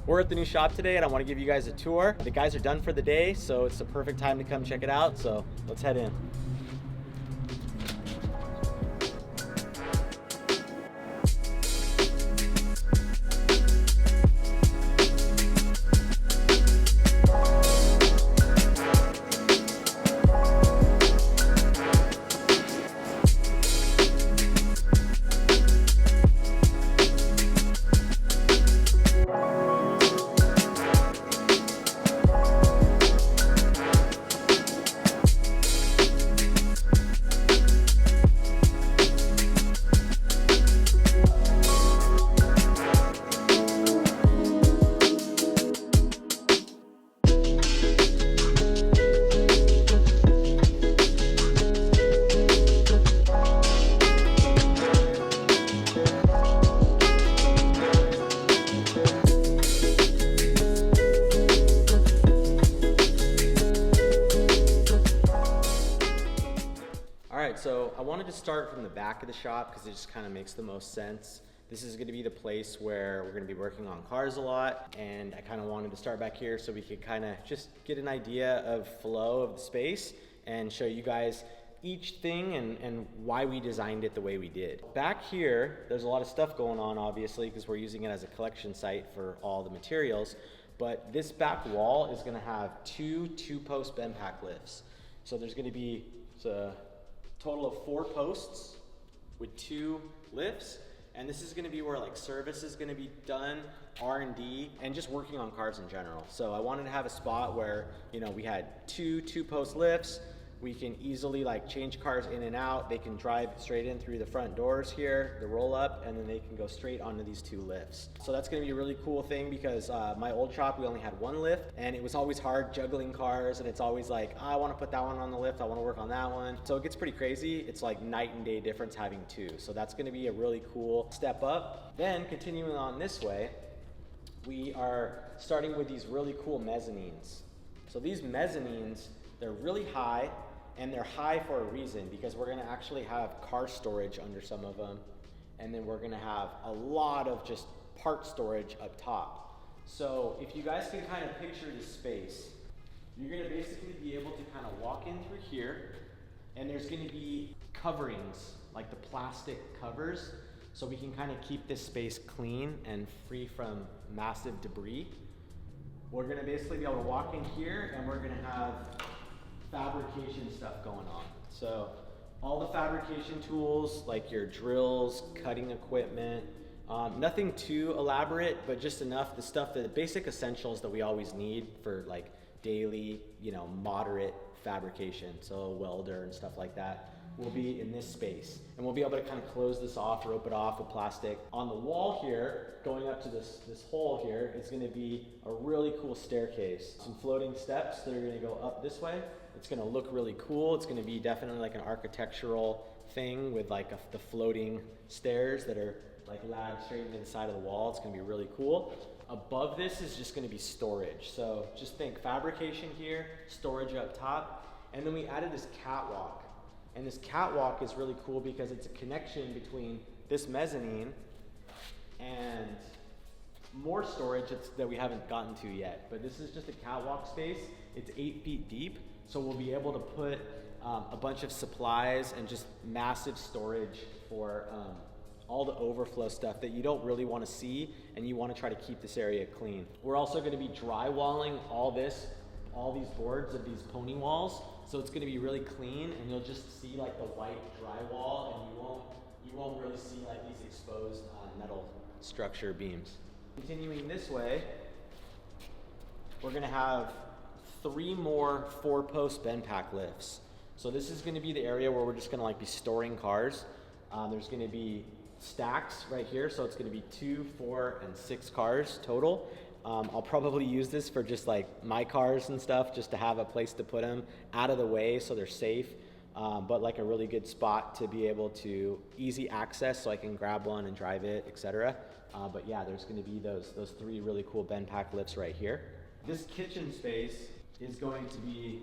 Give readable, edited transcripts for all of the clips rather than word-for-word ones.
We're at the new shop today and I want to give you guys a tour. The guys are done for the day, so it's the perfect time to come check it out. So let's head in. So I wanted to start from the back of the shop because it just kind of makes the most sense. This is going to be the place where we're going to be working on cars a lot, and I kind of wanted to start back here so we could kind of just get an idea of flow of the space and show you guys each thing and why we designed it the way we did. Back here, there's a lot of stuff going on, obviously, because we're using it as a collection site for all the materials, but this back wall is going to have two-post bend pack lifts. So there's going to be total of 4 posts with 2 lifts, and this is going to be where like service is going to be done, R&D, and just working on cars in general. So I wanted to have a spot where, you know, we had two-post lifts. We can easily like change cars in and out. They can drive straight in through the front doors here, the roll up, and then they can go straight onto these 2 lifts. So that's gonna be a really cool thing because my old shop, we only had 1 lift, and it was always hard juggling cars, and it's always like, oh, I wanna put that one on the lift, I wanna work on that one. So it gets pretty crazy. It's like night and day difference having 2. So that's gonna be a really cool step up. Then continuing on this way, we are starting with these really cool mezzanines. So these mezzanines, they're really high, and they're high for a reason because we're going to actually have car storage under some of them, and then we're going to have a lot of just part storage up top. So if you guys can kind of picture this space, you're going to basically be able to kind of walk in through here, and there's going to be coverings, like the plastic covers, so we can kind of keep this space clean and free from massive debris. We're going to basically be able to walk in here, and we're going to have fabrication stuff going on. So all the fabrication tools, like your drills, cutting equipment, nothing too elaborate, but just enough, the stuff, the basic essentials that we always need for like daily, you know, moderate fabrication. So a welder and stuff like that will be in this space. And we'll be able to kind of close this off, rope it off with plastic. On the wall here, going up to this hole here, is gonna be a really cool staircase. Some floating steps that are gonna go up this way. It's gonna look really cool. It's gonna be definitely like an architectural thing with like the floating stairs that are like lagged straight into the side of the wall. It's gonna be really cool. Above this is just gonna be storage. So just think fabrication here, storage up top, and then we added this catwalk. And this catwalk is really cool because it's a connection between this mezzanine and more storage that we haven't gotten to yet. But this is just a catwalk space. It's 8 feet deep, so we'll be able to put a bunch of supplies and just massive storage for all the overflow stuff that you don't really want to see, and you want to try to keep this area clean. We're also going to be drywalling all these boards of these pony walls. So it's going to be really clean, and you'll just see like the white drywall, and you won't really see like these exposed metal structure beams. Continuing this way, we're going to have 3 more 4-post bend pack lifts. So this is going to be the area where we're just going to like be storing cars. There's going to be stacks right here, so it's going to be 2, 4, and 6 cars total. I'll probably use this for just like my cars and stuff, just to have a place to put them out of the way so they're safe, but like a really good spot to be able to easy access so I can grab one and drive it, etc. But yeah, there's going to be those 3 really cool bend pack lifts right here. This kitchen space is going to be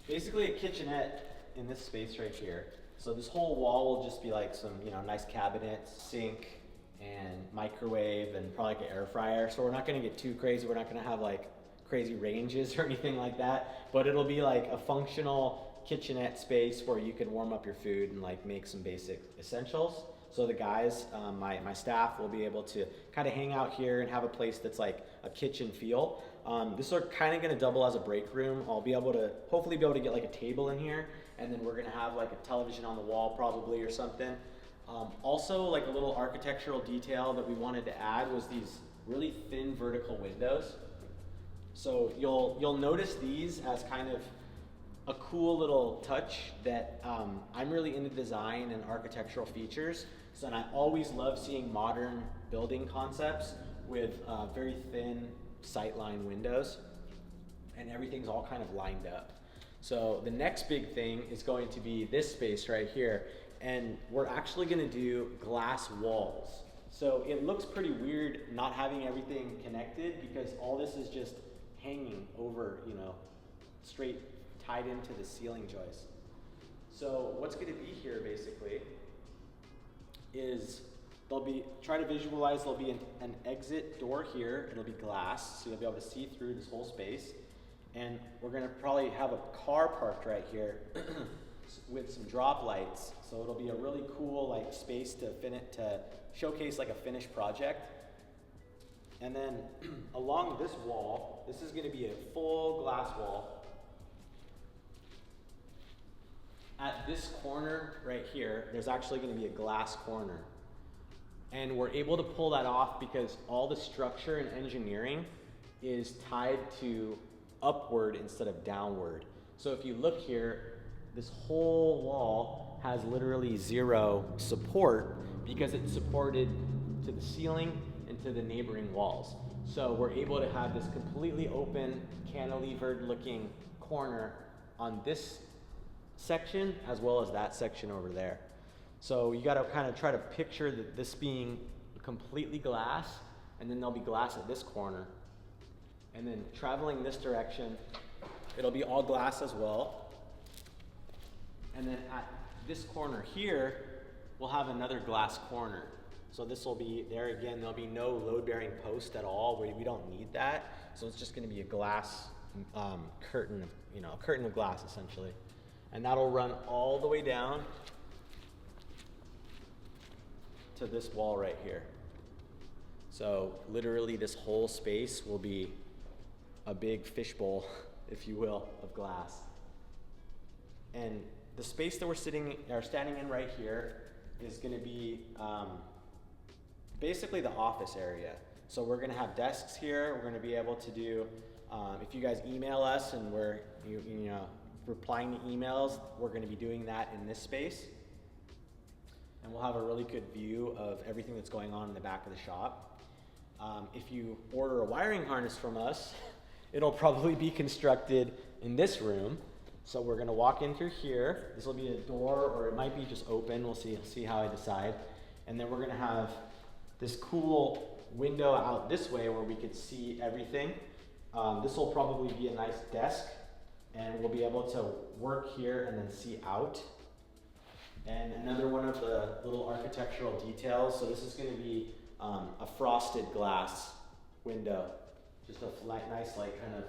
basically a kitchenette in this space right here. So this whole wall will just be like some, you know, nice cabinets, sink, and microwave and probably like an air fryer. So we're not gonna get too crazy. We're not gonna have like crazy ranges or anything like that, but it'll be like a functional kitchenette space where you can warm up your food and like make some basic essentials. So the guys, my staff will be able to kind of hang out here and have a place that's like a kitchen feel. This is kind of gonna double as a break room. I'll be able to, hopefully be able to get like a table in here, and then we're gonna have like a television on the wall probably or something. Also, like a little architectural detail that we wanted to add was these really thin vertical windows. So you'll notice these as kind of a cool little touch that I'm really into design and architectural features. So, and I always love seeing modern building concepts with very thin sightline windows, and everyth's all kind of lined up. So the next big thing is going to be this space right here, and we're actually gonna do glass walls. So it looks pretty weird not having everything connected because all this is just hanging over, you know, straight tied into the ceiling joist. So what's gonna be here basically is try to visualize, there'll be an exit door here. It'll be glass, so you'll be able to see through this whole space. And we're gonna probably have a car parked right here with some drop lights. So it'll be a really cool like space to showcase like a finished project. And then along this wall, this is gonna be a full glass wall. At this corner right here, there's actually gonna be a glass corner. And we're able to pull that off because all the structure and engineering is tied to upward instead of downward. So if you look here, this whole wall has literally zero support because it's supported to the ceiling and to the neighboring walls. So we're able to have this completely open, cantilevered looking corner on this section as well as that section over there. So you gotta kind of try to picture this being completely glass, and then there'll be glass at this corner. And then traveling this direction, it'll be all glass as well. And then at this corner here, we'll have another glass corner. So this will be, there again, there'll be no load-bearing post at all. We don't need that. So it's just gonna be a glass curtain, a curtain of glass essentially. And that'll run all the way down to this wall right here. So literally this whole space will be a big fishbowl, if you will, of glass. And the space that we're standing in right here is gonna be basically the office area. So we're gonna have desks here. We're gonna be able to do, if you guys email us and we're replying to emails, we're gonna be doing that in this space. And we'll have a really good view of everything that's going on in the back of the shop. If you order a wiring harness from us, it'll probably be constructed in this room. So we're gonna walk in through here. This will be a door, or it might be just open. We'll see how I decide. And then we're gonna have this cool window out this way where we could see everything. This will probably be a nice desk, and we'll be able to work here and then see out. And another one of the little architectural details, so this is gonna be a frosted glass window. Just a nice like kind of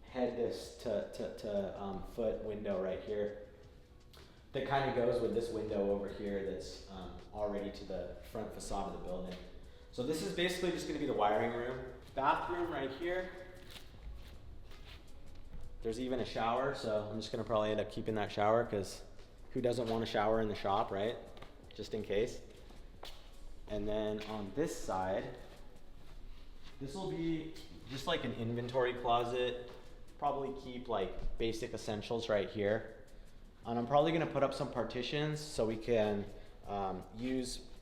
head to foot window right here. That kind of goes with this window over here that's already to the front facade of the building. So this is basically just gonna be the wiring room. Bathroom right here. There's even a shower, so I'm just gonna probably end up keeping that shower because who doesn't want a shower in the shop, right? Just in case. And then on this side, this will be just like an inventory closet. Probably keep like basic essentials right here. And I'm probably gonna put up some partitions so we can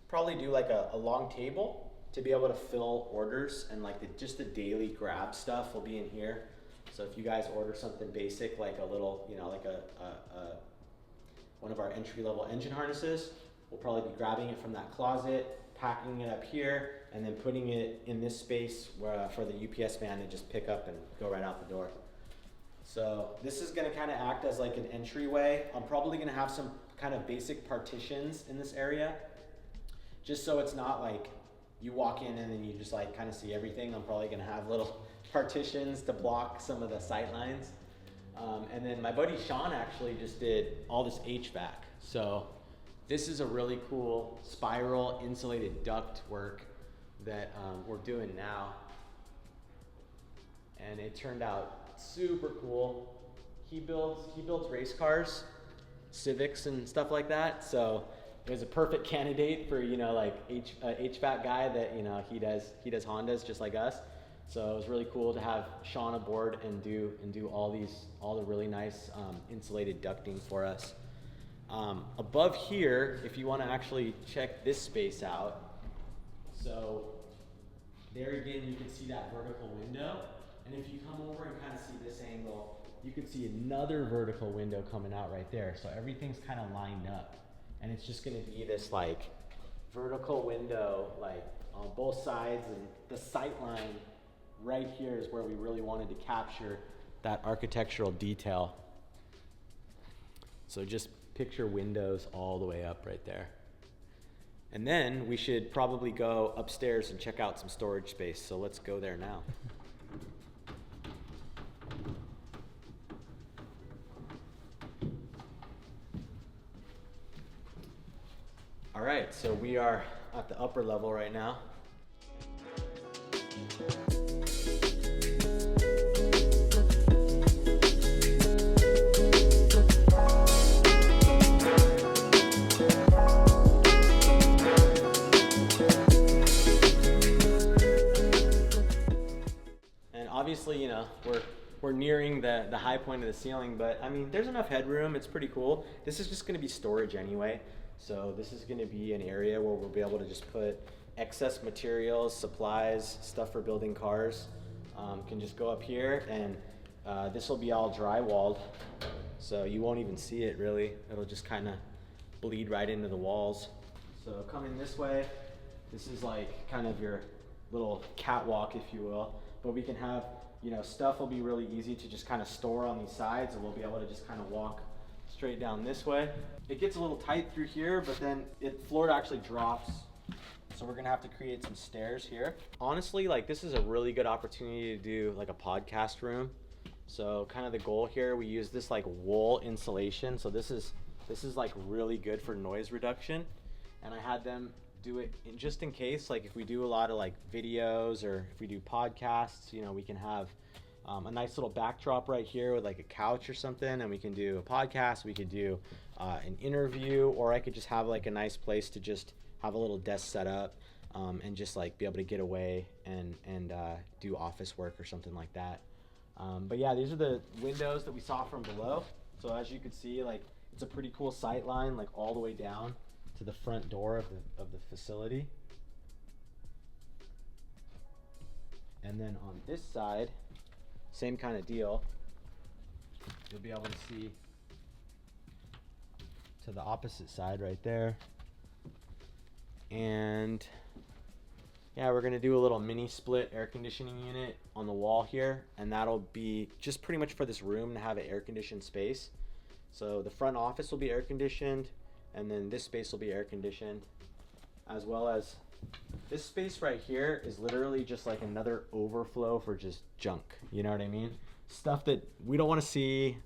probably do like a long table to be able to fill orders, and like just the daily grab stuff will be in here. So if you guys order something basic, like a little, like one of our entry-level engine harnesses, we'll probably be grabbing it from that closet, packing it up here, and then putting it in this space for the UPS man to just pick up and go right out the door. So this is gonna kind of act as like an entryway. I'm probably gonna have some kind of basic partitions in this area, just so it's not like you walk in and then you just like kind of see everything. I'm probably gonna have little partitions to block some of the sight lines. And then my buddy Sean actually just did all this HVAC. So this is a really cool spiral insulated duct work that we're doing now. And it turned out super cool. He builds race cars, Civics and stuff like that. So it was a perfect candidate for, you know, like HVAC guy that, you know, he does Hondas just like us. So it was really cool to have Sean aboard and do all the really nice insulated ducting for us. Above here, if you want to actually check this space out, so there again you can see that vertical window, and if you come over and kind of see this angle, you can see another vertical window coming out right there. So everything's kind of lined up, and it's just going to be this like vertical window like on both sides, and the sight line right here is where we really wanted to capture that architectural detail. So just picture windows all the way up right there. And then we should probably go upstairs and check out some storage space. So let's go there now. All right, so we are at the upper level right now. Obviously, you know, we're nearing the high point of the ceiling, but I mean, there's enough headroom. It's pretty cool. This is just going to be storage anyway. So this is going to be an area where we'll be able to just put excess materials, supplies, stuff for building cars. Can just go up here, and this will be all drywalled. So you won't even see it really. It'll just kind of bleed right into the walls. So coming this way, this is like kind of your little catwalk, if you will. But we can have, you know, stuff will be really easy to just kind of store on these sides, and we'll be able to just kind of walk straight down this way. It gets a little tight through here, but then floor actually drops. So we're gonna have to create some stairs here. Honestly, like this is a really good opportunity to do like a podcast room. So kind of the goal here, we use this like wool insulation. So this is like really good for noise reduction. And I had them do it just in case, like if we do a lot of like videos or if we do podcasts, you know, we can have a nice little backdrop right here with like a couch or something, and we can do a podcast, we could do an interview, or I could just have like a nice place to just have a little desk set up and just like be able to get away and do office work or something like that. But yeah, these are the windows that we saw from below. So as you can see, like it's a pretty cool sight line, like all the way down to the front door of the facility. And then on this side, same kind of deal. You'll be able to see to the opposite side right there. And yeah, we're gonna do a little mini split air conditioning unit on the wall here, and that'll be just pretty much for this room to have an air conditioned space. So the front office will be air conditioned, and then this space will be air conditioned, as well as this space right here is literally just like another overflow for just junk. You know what I mean? Stuff that we don't want to see,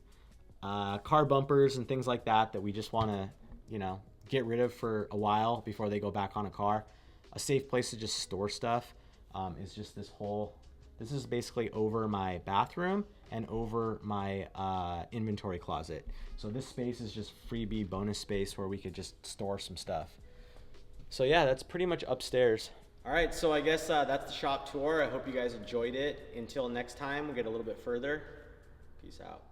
car bumpers and things like that we just want to, you know, get rid of for a while before they go back on a car. A safe place to just store stuff is just this whole, this is basically over my bathroom and over my inventory closet. So this space is just freebie bonus space where we could just store some stuff. So yeah, that's pretty much upstairs. All right, so I guess that's the shop tour. I hope you guys enjoyed it. Until next time, we'll get a little bit further. Peace out.